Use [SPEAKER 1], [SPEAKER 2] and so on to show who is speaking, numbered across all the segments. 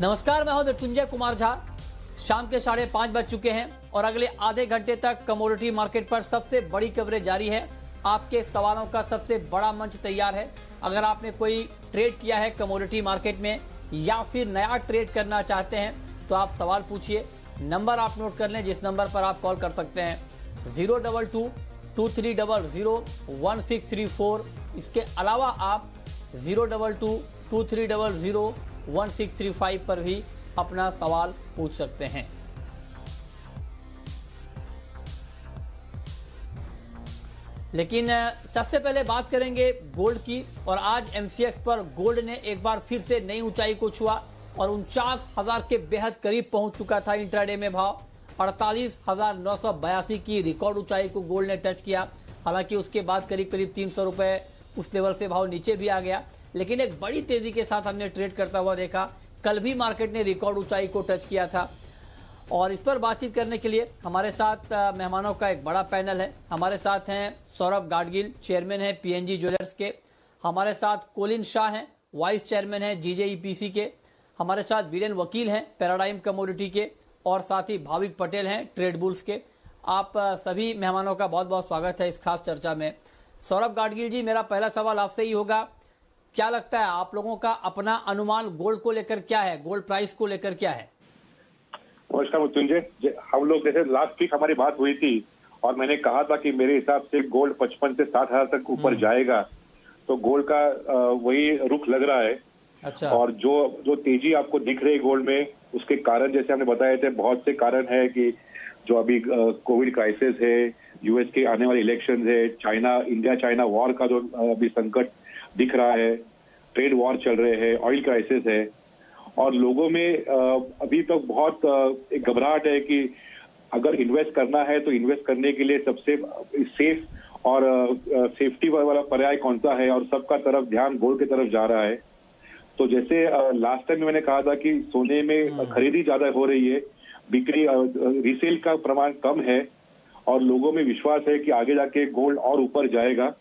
[SPEAKER 1] नमस्कार, मैं हूं मृत्युंजय कुमार झा। शाम के 5:30 बज चुके हैं और अगले आधे घंटे तक कमोडिटी मार्केट पर सबसे बड़ी कवरेज जारी है। आपके सवालों का सबसे बड़ा मंच तैयार है। अगर आपने कोई ट्रेड किया है कमोडिटी मार्केट में या फिर नया ट्रेड करना चाहते हैं तो आप सवाल पूछिए। नंबर आप नोट कर लें जिस नंबर पर आप कॉल कर सकते हैं 022-2300-1634। इसके अलावा आप 022-2300-1635 पर भी अपना सवाल पूछ सकते हैं। लेकिन सबसे पहले बात करेंगे गोल्ड की। और आज एमसीएक्स पर गोल्ड ने एक बार फिर से नई ऊंचाई को छुआ और 49,000 के बेहद करीब पहुंच चुका था। इंट्राडे में भाव 48,982 की रिकॉर्ड ऊंचाई को गोल्ड ने टच किया। हालांकि उसके बाद करीब 300 रुपए उस लेवल से भाव नीचे भी आ गया, लेकिन एक बड़ी तेजी के साथ हमने ट्रेड करता हुआ देखा। कल भी मार्केट ने रिकॉर्ड ऊंचाई को टच किया था। और इस पर बातचीत करने के लिए हमारे साथ मेहमानों का एक बड़ा पैनल है। हमारे साथ हैं सौरभ गाडगिल, चेयरमैन है पीएनजी ज्वेलर्स के। हमारे साथ कोलिन शाह हैं, वाइस चेयरमैन है जीजेईपीसी के। हमारे साथ वीरेन वकील हैं, पैराडाइम कमोडिटी के। और साथ ही भाविक पटेल हैं, ट्रेड बुल्स के। आप सभी मेहमानों का बहुत बहुत स्वागत है इस खास चर्चा में। सौरभ गाडगिल जी, मेरा पहला सवाल आपसे ही होगा, क्या लगता है आप लोगों का अपना अनुमान गोल्ड को लेकर क्या है, गोल्ड प्राइस को लेकर क्या है?
[SPEAKER 2] नमस्कार मृत्युंजय, हम लोग जैसे लास्ट वीक हमारी बात हुई थी और मैंने कहा था कि मेरे हिसाब से गोल्ड 55 से 60,000 तक ऊपर जाएगा, तो गोल्ड का वही रुख लग रहा है।
[SPEAKER 1] अच्छा।
[SPEAKER 2] और जो तेजी आपको दिख रही है गोल्ड में, उसके कारण जैसे हमने बताए थे, बहुत से कारण है कि जो अभी कोविड क्राइसिस है, यूएस के आने वाले इलेक्शन है, इंडिया चाइना वॉर का जो अभी संकट दिख रहा है, ट्रेड वॉर चल रहे हैं, ऑयल क्राइसिस है। और लोगों में अभी तक बहुत एक घबराहट है कि अगर इन्वेस्ट करना है तो इन्वेस्ट करने के लिए सबसे सेफ और सेफ्टी वाला पर्याय कौन सा है, और सबका तरफ ध्यान गोल्ड की तरफ जा रहा है। तो जैसे लास्ट टाइम मैंने कहा था कि सोने में खरीदी ज्यादा हो रही है, बिक्री रीसेल का प्रमाण कम है, और लोगों में विश्वास है कि आगे जाके गोल्ड और ऊपर जाएगा।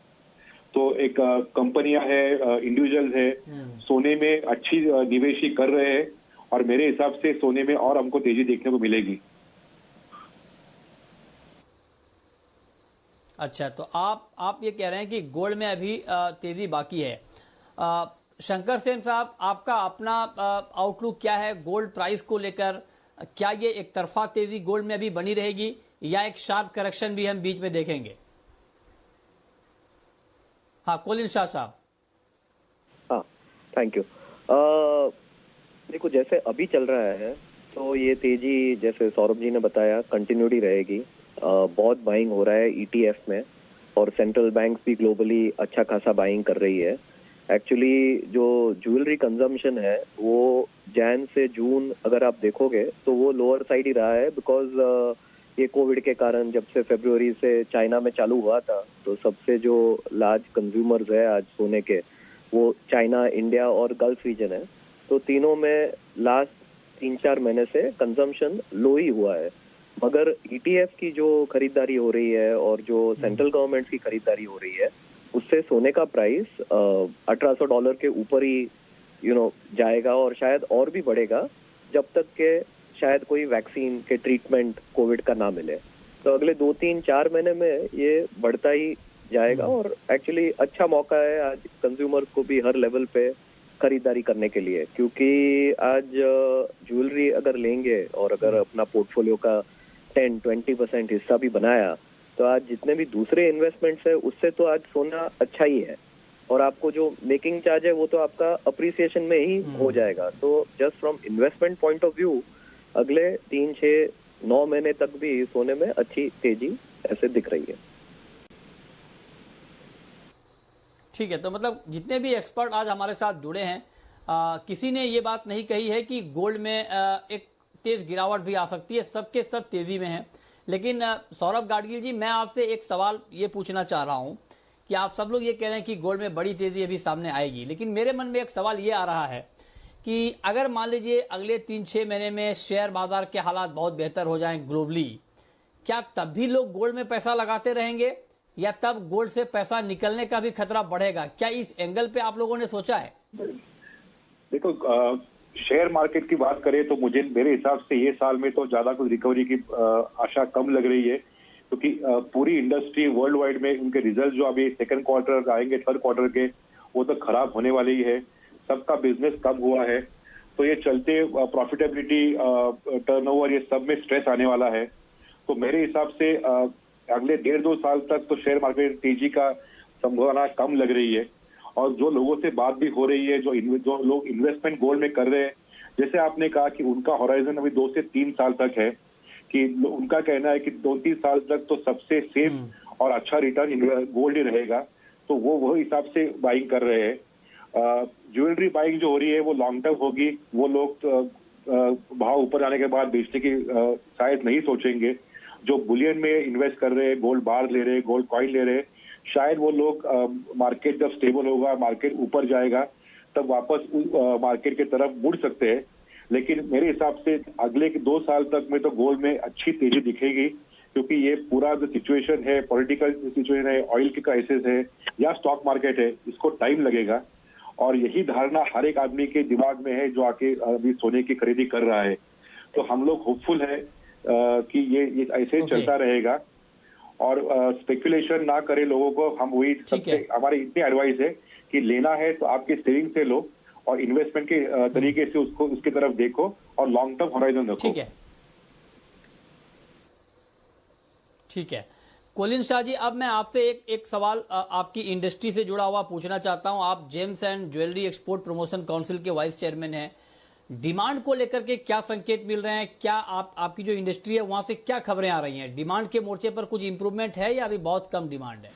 [SPEAKER 2] तो एक कंपनियां है, इंडिविजुअल्स है, सोने में अच्छी निवेश कर रहे हैं, और मेरे हिसाब से सोने में और हमको तेजी देखने को मिलेगी।
[SPEAKER 1] अच्छा, तो आप ये कह रहे हैं कि गोल्ड में अभी तेजी बाकी है। शंकर सेन साहब, आपका अपना आउटलुक क्या है गोल्ड प्राइस को लेकर? क्या ये एक तरफा तेजी गोल्ड में अभी बनी रहेगी या एक शार्प करेक्शन भी हम बीच में देखेंगे? हाँ, कोलिन शाह साहब।
[SPEAKER 3] हाँ, थैंक यू। देखो, जैसे अभी चल रहा है तो ये तेजी जैसे सौरभ जी ने बताया कंटिन्यूटी रहेगी। बहुत बाइंग हो रहा है ईटीएफ में, और सेंट्रल बैंक भी ग्लोबली अच्छा खासा बाइंग कर रही है। एक्चुअली जो ज्वेलरी कंजम्पशन है वो जैन से जून अगर आप देखोगे तो वो लोअर साइड ही रहा है, बिकॉज ये कोविड के कारण जब से फरवरी से चाइना में चालू हुआ था, तो सबसे जो लार्ज कंज्यूमर्स है आज सोने के, वो चाइना, इंडिया और गल्फ रीजन है। तो तीनों में लास्ट 3-4 महीने से कंजम्पशन लो ही हुआ है। मगर ईटीएफ की जो खरीदारी हो रही है और जो सेंट्रल गवर्नमेंट की खरीदारी हो रही है, उससे सोने का प्राइस $1,800 के ऊपर ही जाएगा, और शायद और भी बढ़ेगा जब तक के शायद कोई वैक्सीन के ट्रीटमेंट कोविड का ना मिले। तो अगले 2-3-4 महीने में ये बढ़ता ही जाएगा, और एक्चुअली अच्छा मौका है आज कंज्यूमर्स को भी हर लेवल पे खरीदारी करने के लिए, क्योंकि आज ज्वेलरी अगर लेंगे और अगर अपना पोर्टफोलियो का 10-20% हिस्सा भी बनाया, तो आज जितने भी दूसरे इन्वेस्टमेंट्स है उससे तो आज सोना अच्छा ही है। और आपको जो मेकिंग चार्ज है वो तो आपका अप्रिसिएशन में ही हो जाएगा। तो just from investment point of view अगले 3-6-9 महीने तक भी सोने में अच्छी तेजी ऐसे दिख रही है।
[SPEAKER 1] ठीक है, तो मतलब जितने भी एक्सपर्ट आज हमारे साथ जुड़े हैं, किसी ने ये बात नहीं कही है कि गोल्ड में एक तेज गिरावट भी आ सकती है। सबके सब तेजी में है। लेकिन सौरभ गाडगिल जी, मैं आपसे एक सवाल ये पूछना चाह रहा हूं कि आप सब लोग ये कह रहे हैं कि गोल्ड में बड़ी तेजी अभी सामने आएगी, लेकिन मेरे मन में एक सवाल ये आ रहा है कि अगर मान लीजिए अगले 3-6 महीने में शेयर बाजार के हालात बहुत बेहतर हो जाएं ग्लोबली, क्या तब भी लोग गोल्ड में पैसा लगाते रहेंगे या तब गोल्ड से पैसा निकलने का भी खतरा बढ़ेगा? क्या इस एंगल पे आप लोगों ने सोचा है?
[SPEAKER 2] देखो, शेयर मार्केट की बात करें तो मुझे मेरे हिसाब से ये साल में तो ज्यादा कुछ रिकवरी की आशा कम लग रही है, क्योंकि पूरी इंडस्ट्री वर्ल्ड वाइड में उनके रिजल्ट जो अभी सेकंड क्वार्टर आएंगे, थर्ड क्वार्टर के, वो तो खराब होने वाले ही है। सबका बिजनेस कम हुआ है, तो ये चलते प्रॉफिटेबिलिटी, टर्नओवर, ये सब में स्ट्रेस आने वाला है। तो मेरे हिसाब से अगले 1.5-2 साल तक तो शेयर मार्केट तेजी का संभावना कम लग रही है। और जो लोगों से बात भी हो रही है, जो लोग इन्वेस्टमेंट गोल्ड में कर रहे हैं, जैसे आपने कहा कि उनका हॉराइजन अभी 2 से 3 साल तक है, कि उनका कहना है कि 2-3 साल तक तो सबसे सेफ और अच्छा रिटर्न गोल्ड ही रहेगा, तो वो हिसाब से बाइंग कर रहे हैं। ज्वेलरी बाइंग जो हो रही है वो लॉन्ग टर्म होगी। वो लोग भाव ऊपर जाने के बाद बेचने की शायद नहीं सोचेंगे। जो बुलियन में इन्वेस्ट कर रहे हैं, गोल्ड बार ले रहे हैं, गोल्ड कॉइन ले रहे हैं, शायद वो लोग मार्केट जब स्टेबल होगा, मार्केट ऊपर जाएगा, तब वापस मार्केट की तरफ मुड़ सकते हैं। लेकिन मेरे हिसाब से अगले 2 साल तक में तो गोल्ड में अच्छी तेजी दिखेगी, क्योंकि ये पूरा जो सिचुएशन है, पॉलिटिकल सिचुएशन है, ऑयल की क्राइसिस है या स्टॉक मार्केट है, इसको टाइम लगेगा। और यही धारणा हर एक आदमी के दिमाग में है जो आके अभी सोने की खरीदी कर रहा है। तो हम लोग होपफुल है कि ये ऐसे चलता रहेगा। और स्पेकुलेशन ना करे लोगों को, हम वही सबसे हमारी इतनी एडवाइस है कि लेना है तो आपके सेविंग से लो और इन्वेस्टमेंट के तरीके से उसको उसकी तरफ देखो और लॉन्ग टर्म होराइजन रखो।
[SPEAKER 1] ठीक है कोलिन शाह जी, अब मैं आपसे एक सवाल आपकी इंडस्ट्री से जुड़ा हुआ पूछना चाहता हूं। आप James and jewellery export promotion council के वाइस चेयरमैन हैं। डिमांड को लेकर के क्या संकेत मिल रहे हैं? क्या आपकी जो इंडस्ट्री है वहां से क्या खबरें आ रही हैं? डिमांड के मोर्चे पर कुछ इंप्रूवमेंट है या अभी बहुत कम डिमांड है?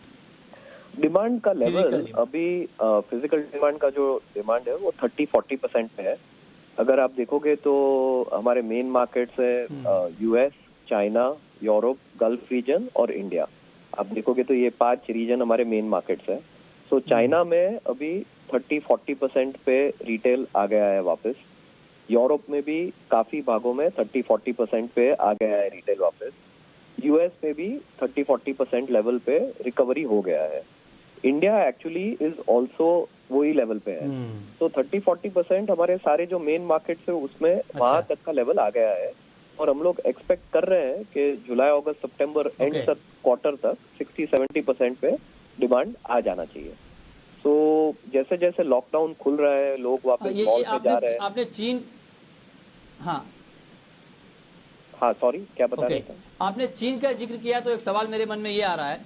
[SPEAKER 3] डिमांड का लेवल अभी फिजिकल डिमांड का जो डिमांड है वो 30-40% पे है। अगर आप देखोगे तो हमारे मेन मार्केट्स है US, China, Europe, Gulf region और इंडिया। आप देखोगे तो ये 5 रीजन हमारे मेन मार्केट्स है। सो चाइना में अभी 30-40% पे रिटेल आ गया है वापस। यूरोप में भी काफी भागों में 30-40% पे आ गया है रिटेल वापस। यूएस में भी 30-40% लेवल पे रिकवरी हो गया है। इंडिया एक्चुअली इज ऑल्सो वही लेवल पे है। तो 30-40% हमारे सारे जो मेन मार्केट्स है उसमें वहां तक का लेवल आ गया है। और हम लोग एक्सपेक्ट कर रहे हैं कि जुलाई, अगस्त, सितंबर एंड तक, क्वार्टर तक 60-70% पे डिमांड आ जाना चाहिए। तो जैसे जैसे लॉकडाउन खुल रहा है, लोग वापस मॉल में जा रहे हैं।
[SPEAKER 1] आपने चीन, हाँ
[SPEAKER 3] सॉरी क्या बता रहे थे?
[SPEAKER 1] आपने चीन का जिक्र किया तो एक सवाल मेरे मन में ये आ रहा है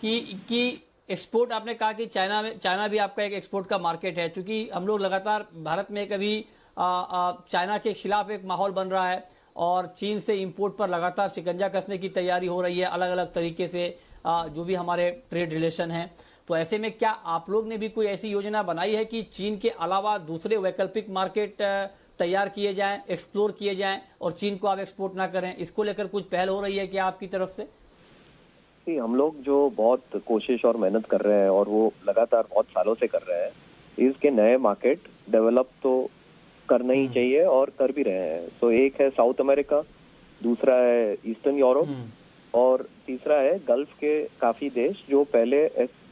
[SPEAKER 1] कि एक्सपोर्ट, आपने कहा कि चाइना भी आपका एक एक्सपोर्ट का मार्केट है। क्योंकि हम लोग लगातार भारत में कभी चाइना के खिलाफ एक माहौल बन रहा है और चीन से इंपोर्ट पर लगातार शिकंजा कसने की तैयारी हो रही है अलग अलग तरीके से, जो भी हमारे ट्रेड रिलेशन है। तो ऐसे में क्या आप लोग ने भी कोई ऐसी योजना बनाई है कि चीन के अलावा दूसरे वैकल्पिक मार्केट तैयार किए जाएं, एक्सप्लोर किए जाएं और चीन को आप एक्सपोर्ट ना करें? इसको लेकर कुछ पहल हो रही है क्या आपकी तरफ से?
[SPEAKER 3] हम लोग जो बहुत कोशिश और मेहनत कर रहे हैं और वो लगातार बहुत सालों से कर रहे हैं, इसके नए मार्केट डेवलप तो करना ही चाहिए और कर भी रहे हैं। तो एक है साउथ अमेरिका, दूसरा है ईस्टर्न यूरोप और तीसरा है गल्फ के काफी देश जो पहले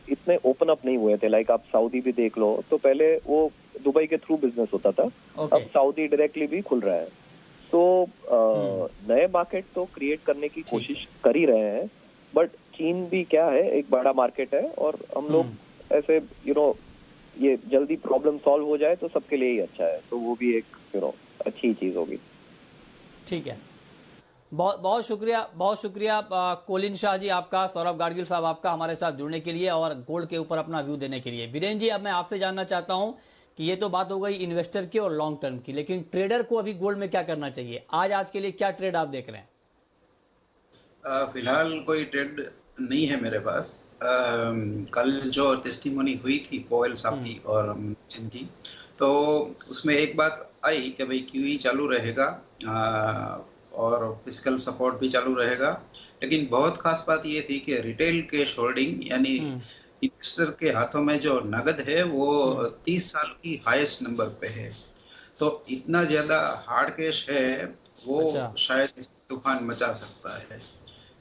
[SPEAKER 3] इतने ओपन अप नहीं हुए थे। लाइक आप सऊदी भी देख लो, तो पहले वो दुबई के थ्रू बिजनेस होता था, अब सऊदी डायरेक्टली भी खुल रहा है। तो नए मार्केट तो क्रिएट करने की कोशिश कर ही रहे हैं। बट चीन भी क्या है, एक बड़ा मार्केट है और हम लोग ऐसे ये जल्दी प्रॉब्लम सॉल्व हो जाए तो सबके लिए ही अच्छा है। तो वो भी एक अच्छी चीज होगी।
[SPEAKER 1] ठीक है, बहुत शुक्रिया कोलिन शाह जी आपका, सौरभ गाडगिल साहब आपका हमारे साथ जुड़ने के लिए और गोल्ड के ऊपर अपना व्यू देने के लिए। बीरेन जी, अब मैं आपसे जानना चाहता हूं कि ये तो बात हो गई इन्वेस्टर की और लॉन्ग टर्म की, लेकिन ट्रेडर को अभी गोल्ड में क्या करना चाहिए? आज के लिए क्या ट्रेड आप देख रहे हैं?
[SPEAKER 4] फिलहाल कोई ट्रेड नहीं है मेरे पास। कल जो टेस्टिमोनी हुई थी पोवेल साहब की और जिनकी, तो उसमें एक बात आई कि भाई QE चालू रहेगा और फिस्कल सपोर्ट भी चालू रहेगा। लेकिन बहुत खास बात ये थी कि रिटेल कैश होल्डिंग यानी इन्वेस्टर के हाथों में जो नगद है वो 30 साल की हाईएस्ट नंबर पे है। तो इतना ज्यादा हार्ड कैश है वो शायद इस तूफान मचा सकता है।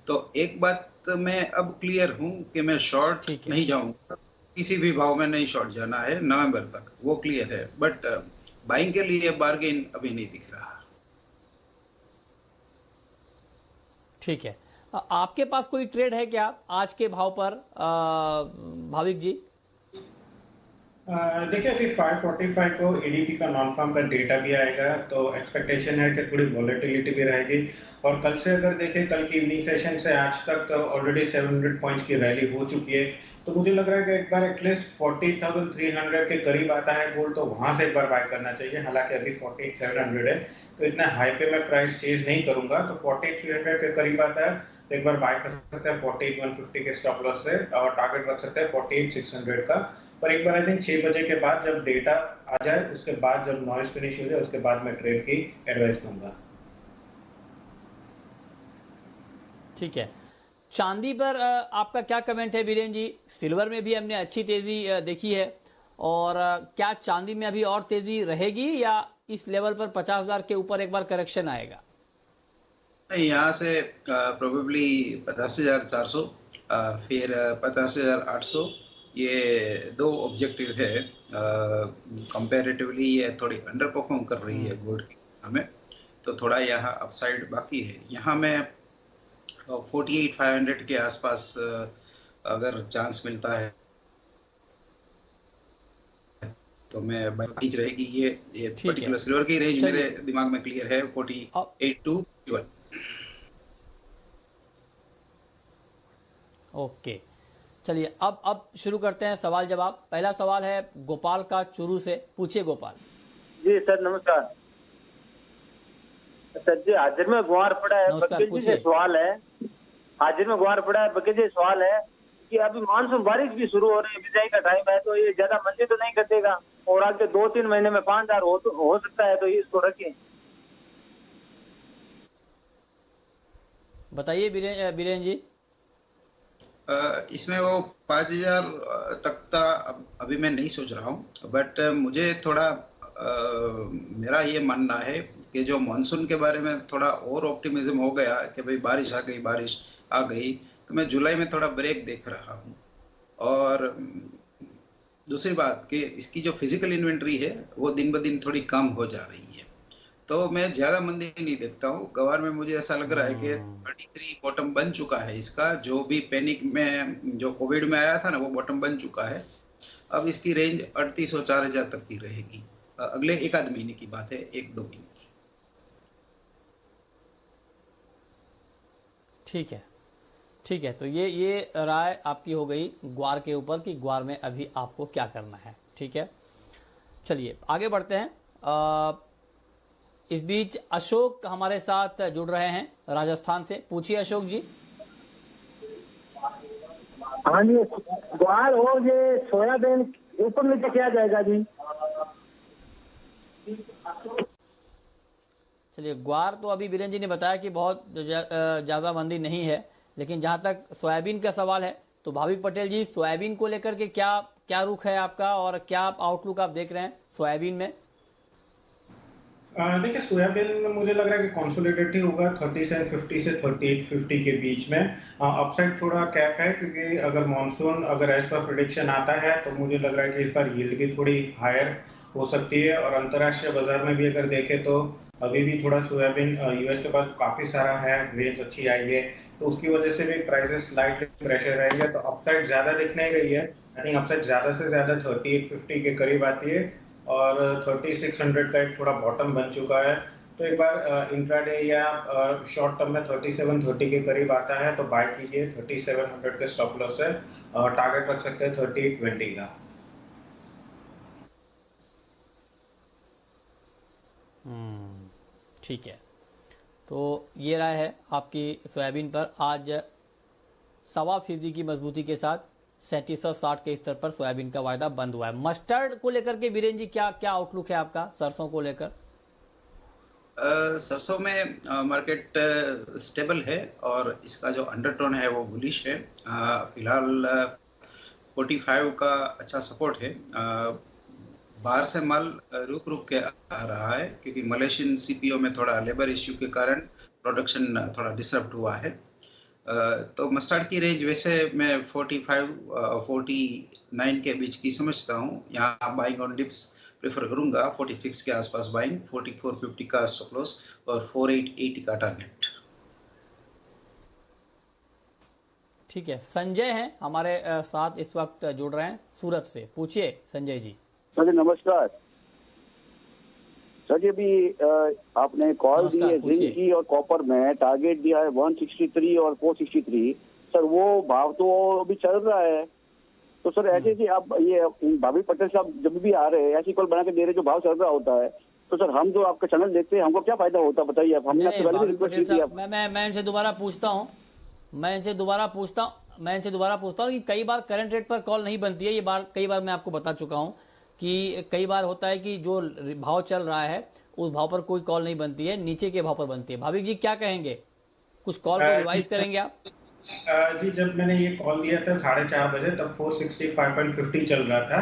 [SPEAKER 4] तो एक बात मैं अब क्लियर हूँ कि मैं शॉर्ट नहीं जाऊंगा, किसी भी भाव में नहीं शॉर्ट जाना है नवंबर तक, वो क्लियर है। बट बाइंग के लिए बार्गेन अभी नहीं दिख रहा।
[SPEAKER 1] ठीक है, आपके पास कोई ट्रेड है क्या आज के भाव पर भाविक जी?
[SPEAKER 5] देखिए अभी 545 को एडीपी का नॉन फार्म का डेटा भी आएगा, तो एक्सपेक्टेशन है कि थोड़ी वॉलेटिलिटी भी रहेगी। और कल से अगर देखें, कल की इवनिंग सेशन से आज तक तो ऑलरेडी 700 पॉइंट्स की रैली हो चुकी है, तो मुझे लग रहा है कि एक बार एटलीस्ट 40,300 के करीब आता है गोल्ड, तो वहां से एक बार बाय करना चाहिए। हालांकि अभी 48,700 है, तो इतना हाई पे मैं प्राइस चेज नहीं करूंगा, तो 48,300 के करीब आता है तो एक बार बाय कर सकते हैं 48,150 के स्टॉप लॉस से, और टारगेट रख सकते हैं 48,600 का। पर एक बार आई थिंक 6 बजे के बाद जब डेटा आ जाए, उसके बाद जब नॉइज फिनिश हो जाए, उसके बाद मैं ट्रेड की एडवाइस दूंगा।
[SPEAKER 1] ठीक है, चांदी पर आपका क्या कमेंट है बीरेन जी? सिल्वर में भी हमने अच्छी तेजी देखी है, और क्या चांदी में अभी और तेजी रहेगी या इस लेवल पर 50,000 के ऊपर एक बार करेक्शन आएगा?
[SPEAKER 4] नहीं, यहाँ से प्रोबेबली 50,400 फिर 50,800, ये दो ऑब्जेक्टिव है। कंपैरेटिवली ये थोड़ी अंडर परफॉर्म कर रही है गोल्ड की हमें, तो थोड़ा यहाँ अपसाइड बाकी है। यहाँ में 48,500 के आसपास अगर चांस मिलता है तो मैं रेंज रहेगी। ये पर्टिकुलर सिल्वर की रेंज मेरे दिमाग में क्लियर है 48 to 51।
[SPEAKER 1] ओके, चलिए अब शुरू करते हैं सवाल जवाब। पहला सवाल है गोपाल का चुरू से, पूछिए गोपाल
[SPEAKER 6] जी। सर नमस्कार। सर जी हाजिर में गुहार पड़ा है, बकील जी से सवाल है। हाजिर में गुहार पड़ा है, बकील जी सवाल है कि अभी मानसून बारिश भी शुरू हो रही है, बिजाई का टाइम है, तो ये ज्यादा मंदी तो नहीं कटेगा, और आगे 2-3 महीने में 5,000 हो सकता है, तो इसको रखें।
[SPEAKER 1] बताइए बीरेन जी।
[SPEAKER 4] इसमें वो 5,000 तक का अभी मैं नहीं सोच रहा हूँ, बट मुझे थोड़ा मेरा ये मानना है कि जो मानसून के बारे में थोड़ा और ऑप्टिमिज्म हो गया कि भाई बारिश आ गई, तो मैं जुलाई में थोड़ा ब्रेक देख रहा हूँ। और दूसरी बात कि इसकी जो फिजिकल इन्वेंट्री है वो दिन ब दिन थोड़ी कम हो जा रही है, तो मैं ज्यादा मंदी नहीं देखता हूँ। गवार में मुझे ऐसा लग रहा है कि 33 बॉटम बन चुका है इसका, जो भी पैनिक में जो कोविड में आया था ना, वो बॉटम बन चुका है। अब इसकी रेंज 38 और 4,000 तक की रहेगी, अगले 1-आध महीने की बात है, 1-2 महीने की।
[SPEAKER 1] ठीक है, तो ये राय आपकी हो गई ग्वार के ऊपर कि ग्वार में अभी आपको क्या करना है। ठीक है, चलिए आगे बढ़ते हैं। इस बीच अशोक हमारे साथ जुड़ रहे हैं राजस्थान से, पूछिए अशोक जी।
[SPEAKER 6] हाँ जी, ग्वार और ये सोयाबीन ऊपर नीचे क्या जाएगा जी?
[SPEAKER 1] चलिए, ग्वार तो अभी बीरेन जी ने बताया कि बहुत ज्यादा मंदी नहीं है, लेकिन जहां तक सोयाबीन का सवाल है तो भाविक पटेल जी, सोयाबीन को लेकर के क्या रुख है आपका और क्या आउटलुक आप देख रहे हैं सोयाबीन में?
[SPEAKER 5] देखिए सोयाबीन में मुझे लग रहा है कि कंसोलिडेट ही होगा 3750 से 3850 के बीच में। अपसाइड थोड़ा कैप है, क्योंकि अगर मानसून एज पर प्रेडिक्शन आता है तो मुझे लग रहा है कि इस बार यील्ड भी थोड़ी हायर हो सकती है। और अंतर्राष्ट्रीय बाजार में भी अगर देखें तो अभी भी थोड़ा सोयाबीन यूएस के पास काफी सारा है, रेंज अच्छी आई है, तो उसकी वजह से भी प्राइसेस स्लाइटली प्रेशर रहेंगे। तो अपसाइड ज्यादा दिख नहीं रही है, आई थिंक अपसाइड ज्यादा से ज्यादा 3850 के करीब आती है, और 3600 का एक थोड़ा बॉटम बन चुका है। तो एक बार इंट्राडे या शॉर्ट टर्म में 3730 के करीब आता है तो बाय कीजिए। 3700 के स्टॉप लॉस है, टारगेट रख सकते हैं 3820 का।
[SPEAKER 1] ठीक है, तो ये राय है आपकी सोयाबीन पर। आज 1.25% की मजबूती के साथ 3760 के स्तर पर सोयाबीन का वायदा बंद हुआ है। मस्टर्ड को लेकर के बीरेन जी क्या आउटलुक है आपका, सरसों को लेकर?
[SPEAKER 4] सरसों में मार्केट स्टेबल है और इसका जो अंडरटोन है वो बुलिश है। फिलहाल 45 का अच्छा सपोर्ट है। बाहर से माल रुक के आ रहा है, क्योंकि मलेशियन सीपीओ में थोड़ा लेबर इश्यू के कारण प्रोडक्शन थोड़ा डिसरप्ट हुआ है। तो मस्टर्ड की रेंज वैसे मैं 45-49 के बीच की समझता हूँ। यहाँ बाइंग ऑन डिप्स प्रेफर करूंगा 46 के आसपास बाइंग, 44.50 का स्टॉप लॉस और 4880 का टारगेट।
[SPEAKER 1] ठीक है, संजय हैं हमारे साथ इस वक्त जुड़ रहे हैं सूरत से। पूछिए संजय जी।
[SPEAKER 7] सर जी नमस्कार। सर जी अभी आपने कॉल दी है जिंक की और कॉपर में टारगेट दिया है 163 और 463। सर वो भाव तो अभी चल रहा है, तो सर ऐसे जी आप ये भाभी पटेल साहब जब भी आ रहे हैं ऐसी कॉल बना के दे रहे जो भाव चल रहा होता है, तो सर हम जो आपका चैनल देखते हैं हमको क्या फायदा होता है बताइए आप। हमने आपसे पहले भी रिक्वेस्ट की थी।
[SPEAKER 1] मैं इनसे दोबारा पूछता हूँ कि कई बार करंट रेट पर कॉल नहीं बनती है। कई बार मैं आपको बता चुका हूँ कि कई बार होता है कि जो भाव चल रहा है उस भाव पर कोई कॉल नहीं बनती है, नीचे के भाव पर बनती है। भाभी जी क्या कहेंगे, कुछ कॉल को रिवाइज करेंगे आप?
[SPEAKER 5] जी जब मैंने ये कॉल लिया था 4:30 बजे तब 465.50 चल रहा था,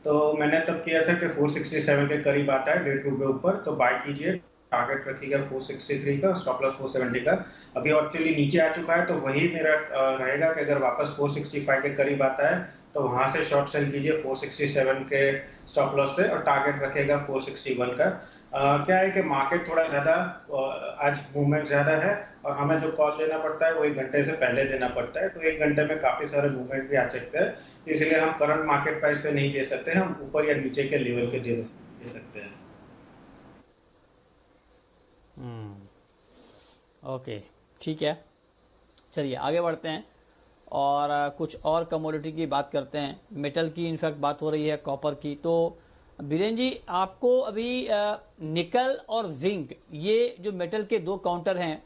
[SPEAKER 5] तो मैंने तब किया था कि 467 के करीब आता है 1.5 रुपए ऊपर तो बाय कीजिए, टारगेट रखिएगा 463 का, स्टॉप लॉस 470 का। अभी एक्चुअली नीचे आ चुका है तो वही मेरा रहेगा कि अगर वापस 465 के करीब आता है तो वहां से शॉर्ट सेल कीजिए 467 के स्टॉप लॉस से और टारगेट रखेगा 461 का। क्या है कि मार्केट थोड़ा ज्यादा आज मूवमेंट ज्यादा है और हमें जो कॉल लेना पड़ता है वो 1 घंटे से पहले लेना पड़ता है, तो 1 घंटे में काफी सारे मूवमेंट भी आ सकते हैं, इसलिए हम करंट मार्केट प्राइस पे नहीं दे सकते, हम ऊपर या नीचे के लेवल के दे सकते हैं।
[SPEAKER 1] ओके ठीक है, चलिए आगे बढ़ते हैं और कुछ और कमोडिटी की बात करते हैं। मेटल की इनफैक्ट बात हो रही है, कॉपर की। तो बीरेन जी आपको अभी निकल और जिंक ये जो मेटल के दो काउंटर हैं,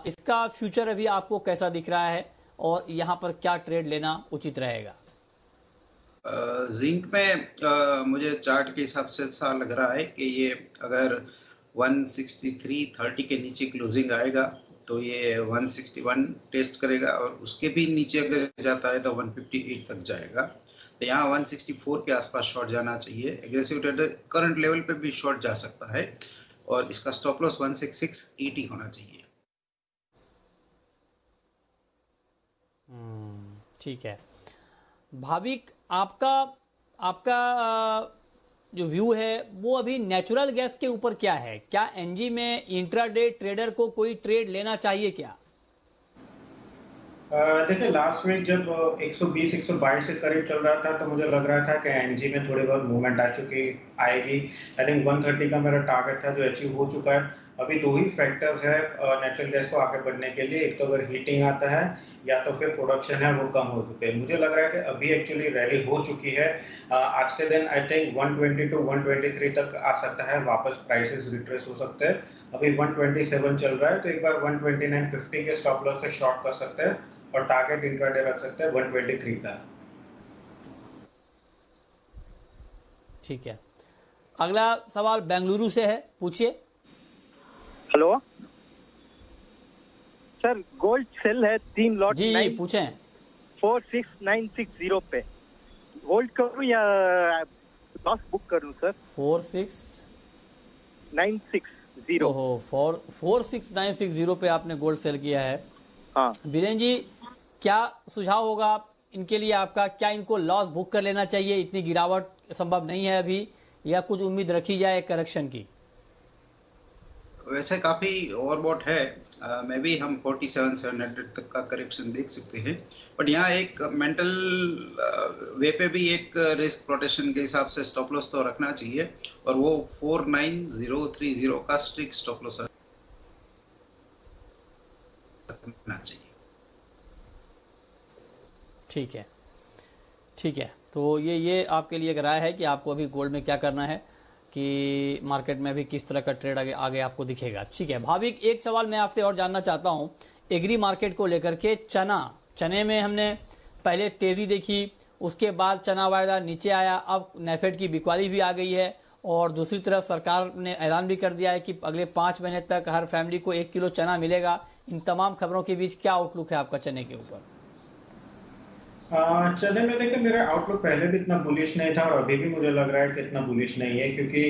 [SPEAKER 1] इसका फ्यूचर अभी आपको कैसा दिख रहा है और यहाँ पर क्या ट्रेड लेना उचित रहेगा?
[SPEAKER 4] जिंक में मुझे चार्ट के हिसाब से ऐसा लग रहा है कि ये अगर 163.30 के नीचे क्लोजिंग आएगा तो ये 161 टेस्ट करेगा और उसके भी नीचे अगर जाता है तो 158 तक जाएगा। तो यहाँ 164 के आसपास शॉर्ट जाना चाहिए। एग्रेसिव ट्रेडर करंट लेवल पे भी शॉर्ट जा सकता है और इसका स्टॉप लॉस 166.80 होना चाहिए।
[SPEAKER 1] ठीक है भाविक, आपका जो व्यू है वो अभी नेचुरल गैस के ऊपर क्या है? क्या एनजी में इंट्राडे ट्रेडर को कोई ट्रेड लेना चाहिए क्या?
[SPEAKER 5] देखिए लास्ट वीक जब 120-122 के करीब चल रहा था तो मुझे लग रहा था कि एनजी में थोड़ी बहुत मूवमेंट आएगी। आई थिंक 130 का मेरा टारगेट था जो अचीव हो चुका है। अभी दो ही फैक्टर्स है नेचुरल गैस को आगे बढ़ने के लिए, एक तो अगर हीटिंग आता है या तो फिर प्रोडक्शन है वो कम हो चुके हैं। मुझे लग रहा है कि अभी एक्चुअली रैली हो चुकी है। आज के दिन आई थिंक 120 to 123 तक आ सकता है, वापस प्राइसेस रिट्रेस हो सकते हैं। अभी 127 चल रहा है तो एक बार 129.50 के स्टॉप लॉस से शॉर्ट कर सकते हैं और टारगेट इंट्राडे रख सकते हैं 123 का।
[SPEAKER 1] ठीक है, अगला सवाल बेंगलुरु से है, पूछिए।
[SPEAKER 8] हेलो सर, गोल्ड सेल है 3 लॉट।
[SPEAKER 1] जी पूछें।
[SPEAKER 8] 46960 पे होल्ड करूं या लॉस बुक करूं सर?
[SPEAKER 1] 46960। ओहो, 46960 पे आपने गोल्ड सेल किया है।
[SPEAKER 8] हाँ
[SPEAKER 1] बीरेन जी, क्या सुझाव होगा इनके लिए आपका? क्या इनको लॉस बुक कर लेना चाहिए? इतनी गिरावट संभव नहीं है अभी, या कुछ उम्मीद रखी जाए करेक्शन की?
[SPEAKER 4] वैसे काफी ओवरबॉट है, मे भी हम 47,700 तक का करेक्शन देख सकते हैं, बट यहाँ एक मेंटल वे पे भी एक रिस्क प्रोटेक्शन के हिसाब से स्टॉप लॉस तो रखना चाहिए और वो 49030 का स्ट्रिक्ट स्टॉप लॉस रखना चाहिए।
[SPEAKER 1] ठीक है, तो ये आपके लिए एक राय है कि आपको अभी गोल्ड में क्या करना है, कि मार्केट में भी किस तरह का ट्रेड आगे आपको दिखेगा। ठीक है भाविक, एक सवाल मैं आपसे और जानना चाहता हूं एग्री मार्केट को लेकर के। चने में हमने पहले तेजी देखी, उसके बाद चना वायदा नीचे आया, अब नेफेड की बिकवाली भी आ गई है और दूसरी तरफ सरकार ने ऐलान भी कर दिया है कि अगले 5 महीने तक हर फैमिली को 1 किलो चना मिलेगा। इन तमाम खबरों के बीच क्या आउटलुक है आपका चने के ऊपर?
[SPEAKER 5] चने में देखिए मेरा आउटलुक पहले भी इतना बुलिश नहीं था और अभी भी मुझे लग रहा है कि इतना बुलिश नहीं है, क्योंकि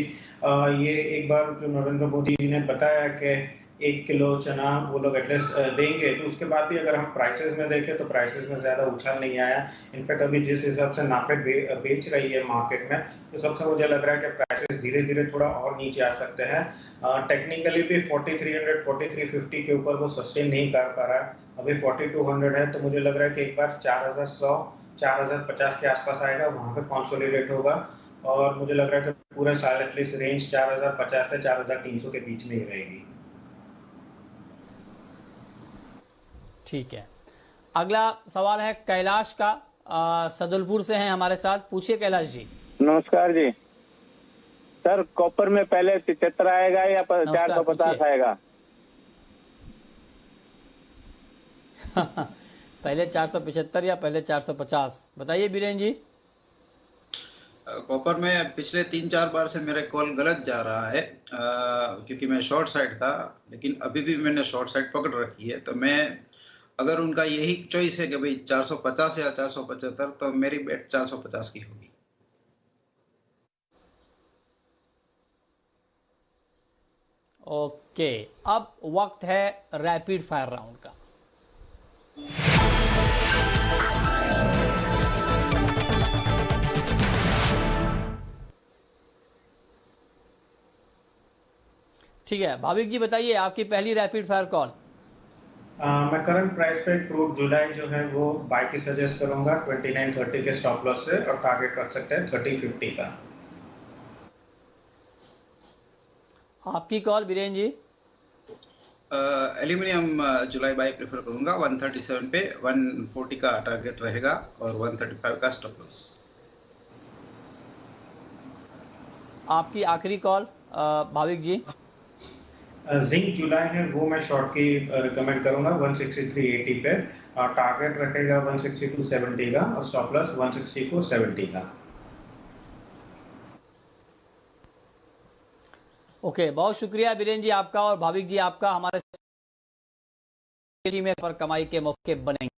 [SPEAKER 5] ये एक बार जो नरेंद्र मोदी जी ने बताया कि 1 किलो चना वो लोग एटलीस्ट देंगे, तो उसके बाद भी अगर हम प्राइसेस में देखें तो प्राइसेस में ज़्यादा उछाल नहीं आया। इनफैक्ट अभी जिस हिसाब से नाफेड बेच रही है मार्केट में, तो सबसे मुझे लग रहा है कि प्राइसेस धीरे धीरे थोड़ा और नीचे आ सकते हैं। टेक्निकली भी 4300 4350 के ऊपर वो सस्टेन नहीं कर पा रहा है, अभी 4200 है। तो मुझे लग रहा है कि एक बार 4100 4050 के आसपास आएगा, वहां पे कंसोलिडेट होगा। और मुझे लग रहा है कि पूरे साल एटलीस्ट रेंज 4050 से 4300 के बीच में ही रहेगी।
[SPEAKER 1] ठीक है, अगला सवाल है कैलाश का, सदुलपुर से हैं हमारे साथ। पूछिए कैलाश जी।
[SPEAKER 9] नमस्कार जी सर, कॉपर में पहले 75 आएगा या 450 आएगा?
[SPEAKER 1] पहले 475 या पहले 450, बताइए बीरेन जी।
[SPEAKER 4] कॉपर में पिछले 3-4 बार से मेरे कॉल गलत जा रहा है, क्योंकि मैं शॉर्ट साइड था, लेकिन अभी भी मैंने शॉर्ट साइड पकड़ रखी है। तो मैं, अगर उनका यही चॉइस है कि भाई 450 या 475, तो मेरी बेट 450 की होगी।
[SPEAKER 1] ओके, अब वक्त है रैपिड फायर राउंड का। ठीक है, भाविक जी बताइए आपकी पहली रैपिड फायर कॉल।
[SPEAKER 5] मैं करंट प्राइस पे क्रूड जुलाई जो है वो बाय की सजेस्ट करूंगा 2930 के स्टॉप लॉस से, और टारगेट रख सकते हैं 3050 का।
[SPEAKER 1] आपकी कॉल बीरेन जी।
[SPEAKER 4] एल्यूमिनियम जुलाई बाय प्रेफर करूंगा 137 पे, 140 का टारगेट रहेगा और 135 का स्टॉप लॉस।
[SPEAKER 1] आपकी आखिरी कॉल भाविक जी।
[SPEAKER 5] जिंक जुलाई है वो मैं शॉर्ट की रिकमेंड करूंगा 163.80 पे, टारगेट रखेगा 162.70 का और स्टॉप लॉस 164.70 का।
[SPEAKER 1] ओके, बहुत शुक्रिया बीरेन जी आपका और भाविक जी आपका। हमारे टीम में पर कमाई के मौके बनेंगे।